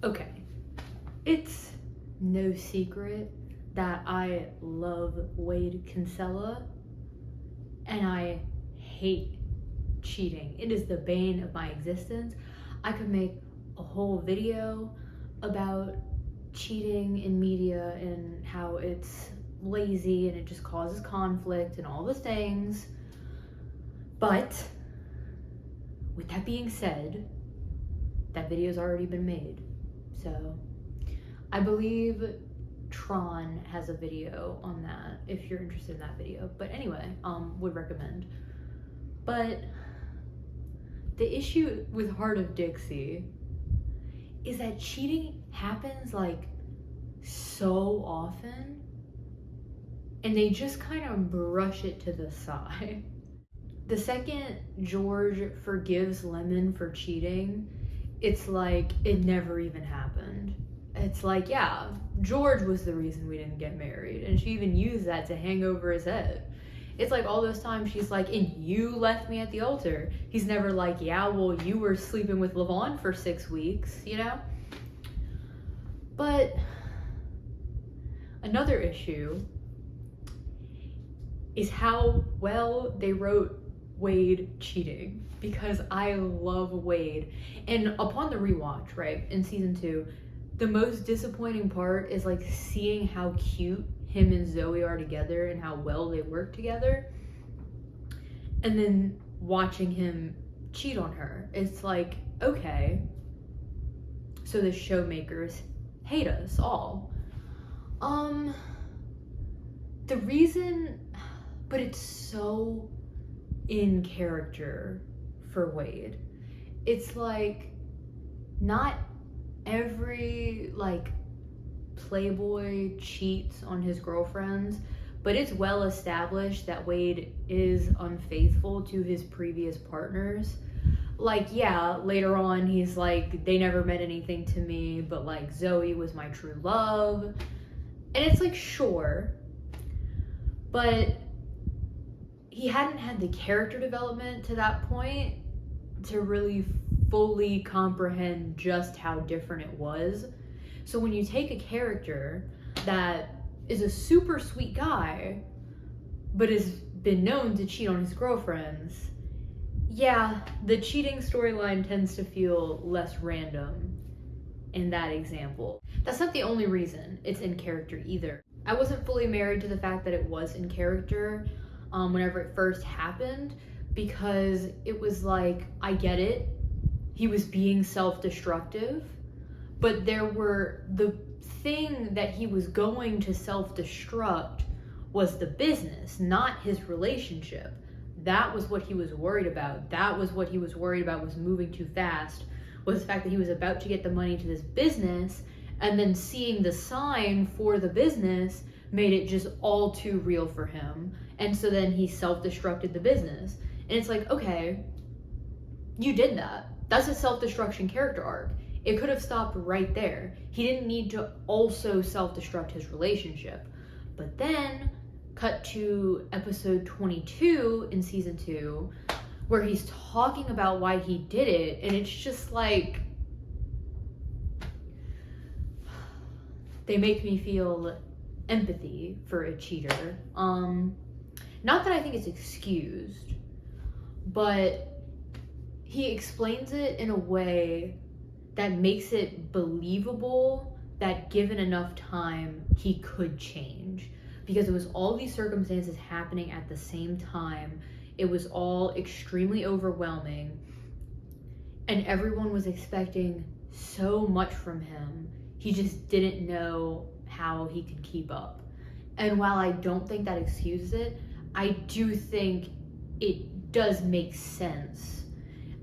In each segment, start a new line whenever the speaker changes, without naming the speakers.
Okay, it's no secret that I love Wade Kinsella and I hate cheating. It is the bane of my existence. I could make a whole video about cheating in media and how it's lazy and it just causes conflict and all the things. But with that being said, that video's already been made. So I believe Tron has a video on that if you're interested in that video. But anyway, would recommend. But the issue with Hart of Dixie is that cheating happens like so often and they just kind of brush it to the side. The second George forgives Lemon for cheating, it's like it never even happened. It's like, yeah, George was the reason we didn't get married, and she even used that to hang over his head. It's like all those times she's like, and you left me at the altar. He's never like, yeah, well, you were sleeping with Levon for 6 weeks, you know? But another issue is how well they wrote Wade cheating, because I love Wade. And upon the rewatch, right, in season 2, the most disappointing part is like seeing how cute him and Zoe are together and how well they work together, and then watching him cheat on her. It's like, okay, so the showmakers hate us all. The reason, but it's so in character for Wade. It's like, not every like playboy cheats on his girlfriends, but it's well established that Wade is unfaithful to his previous partners. Like, yeah, later on he's like, they never meant anything to me, but like Zoe was my true love. And it's like, sure, but he hadn't had the character development to that point to really fully comprehend just how different it was. So when you take a character that is a super sweet guy, but has been known to cheat on his girlfriends, yeah, the cheating storyline tends to feel less random in that example. That's not the only reason it's in character either. I wasn't fully married to the fact that it was in character whenever it first happened, because it was like, I get it, he was being self-destructive, but the thing that he was going to self-destruct was the business, not his relationship. That was what he was worried about. That was what he was worried about, was moving too fast, was the fact that he was about to get the money to this business, and then seeing the sign for the business made it just all too real for him. And so then he self-destructed the business. And it's like, okay, you did that. That's a self-destruction character arc. It could have stopped right there. He didn't need to also self-destruct his relationship. But then, cut to episode 22 in season 2, where he's talking about why he did it, and it's just like, they make me feel empathy for a cheater. Not that I think it's excused, but he explains it in a way that makes it believable that given enough time, he could change. Because it was all these circumstances happening at the same time. It was all extremely overwhelming. And everyone was expecting so much from him. He just didn't know how he could keep up. And while I don't think that excuses it, I do think it does make sense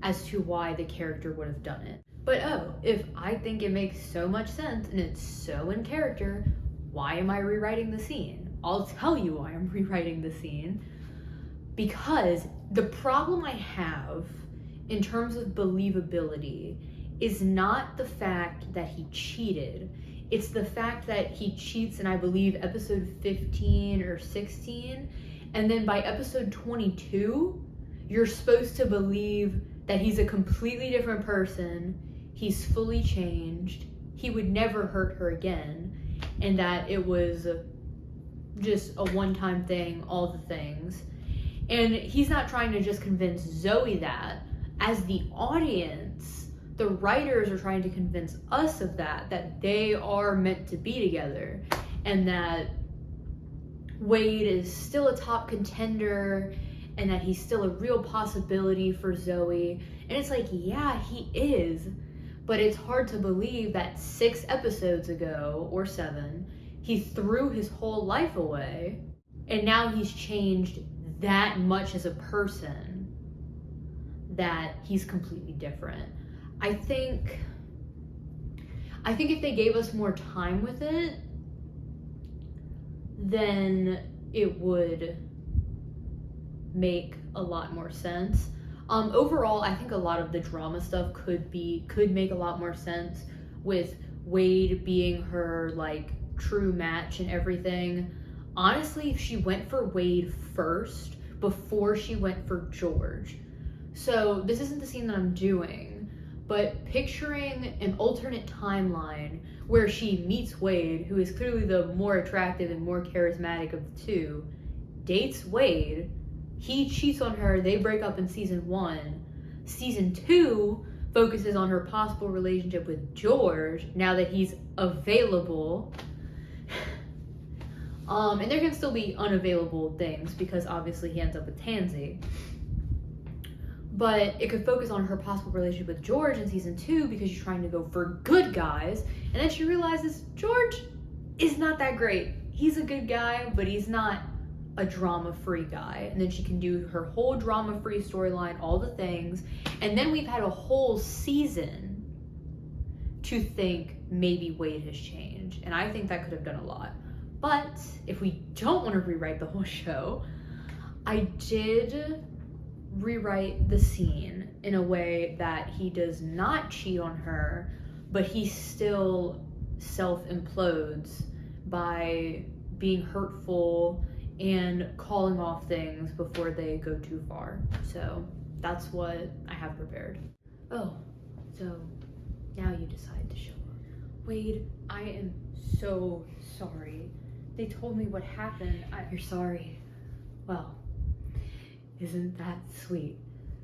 as to why the character would have done it. But if I think it makes so much sense and it's so in character, why am I rewriting the scene? I'll tell you why I'm rewriting the scene. Because the problem I have in terms of believability is not the fact that he cheated. It's the fact that he cheats in, I believe, episode 15 or 16. And then by episode 22, you're supposed to believe that he's a completely different person. He's fully changed. he would never hurt her again, and that it was just a one-time thing, all the things. And he's not trying to just convince Zoe that. As the audience, the writers are trying to convince us of that they are meant to be together, and that Wade is still a top contender, and that he's still a real possibility for Zoe. And it's like, yeah, he is, but it's hard to believe that 6 episodes ago, or 7, he threw his whole life away, and now he's changed that much as a person that he's completely different. I think if they gave us more time with it, then it would make a lot more sense. Overall, I think a lot of the drama stuff could make a lot more sense with Wade being her like true match and everything. Honestly, if she went for Wade first before she went for George. So this isn't the scene that I'm doing, but picturing an alternate timeline where she meets Wade, who is clearly the more attractive and more charismatic of the two, dates Wade, he cheats on her, they break up in season 1. Season 2 focuses on her possible relationship with George, now that he's available. And there can still be unavailable things, because obviously he ends up with Tansy. But it could focus on her possible relationship with George in season 2, because she's trying to go for good guys. And then she realizes George is not that great. He's a good guy, but he's not a drama-free guy. And then she can do her whole drama-free storyline, all the things. And then we've had a whole season to think maybe Wade has changed. And I think that could have done a lot. But if we don't want to rewrite the whole show, I did rewrite the scene in a way that he does not cheat on her, but he still self-implodes by being hurtful and calling off things before they go too far. So that's what I have prepared. Oh, so now you decide to show up. Wade, I am so sorry. They told me what happened. You're sorry? Well, isn't that sweet?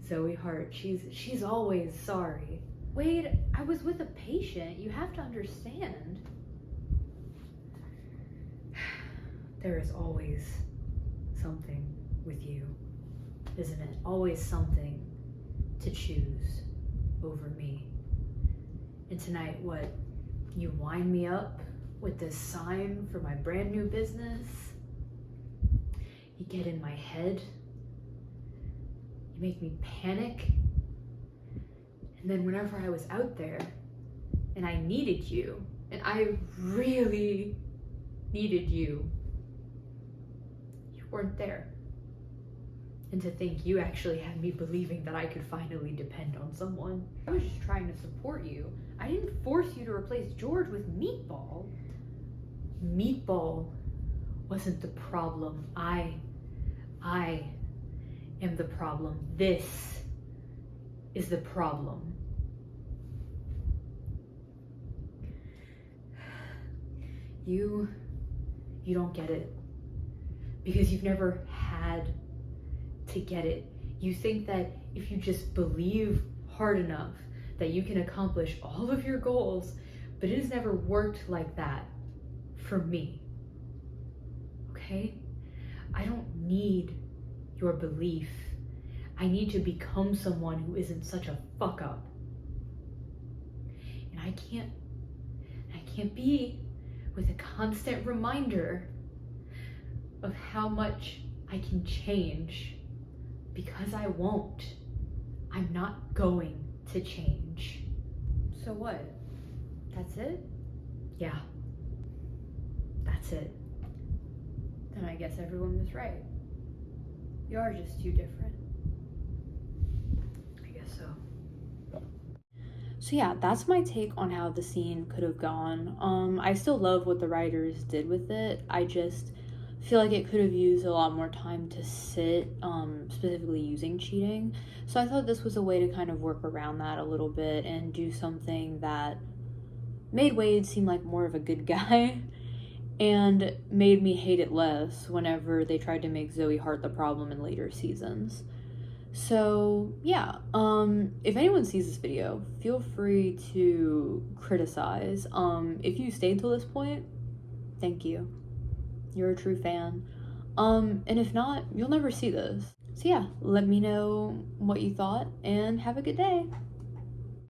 Zoe Hart, she's always sorry. Wade, I was with a patient. You have to understand. There is always something with you, isn't it? Always something to choose over me. And tonight, what? You wind me up with this sign for my brand new business. You get in my head. You make me panic. And then whenever I was out there and I needed you, and I really needed you, you weren't there. And to think you actually had me believing that I could finally depend on someone. I was just trying to support you. I didn't force you to replace George with Meatball. Meatball wasn't the problem. I am the problem. This is the problem. You don't get it, because you've never had to get it. You think that if you just believe hard enough that you can accomplish all of your goals, but it has never worked like that for me. Okay? I don't need your belief. I need to become someone who isn't such a fuck up. And I can't be with a constant reminder of how much I can change, because I won't. I'm not going to change. So what? That's it? Yeah. That's it. Then I guess everyone was right. You are just too different. I guess so. So yeah, that's my take on how the scene could have gone. I still love what the writers did with it. I just feel like it could have used a lot more time to sit, specifically using cheating. So I thought this was a way to kind of work around that a little bit and do something that made Wade seem like more of a good guy and made me hate it less whenever they tried to make Zoe Hart the problem in later seasons. So yeah, if anyone sees this video, feel free to criticize. If you stayed till this point, thank you. You're a true fan. And if not, you'll never see this. So yeah, let me know what you thought and have a good day.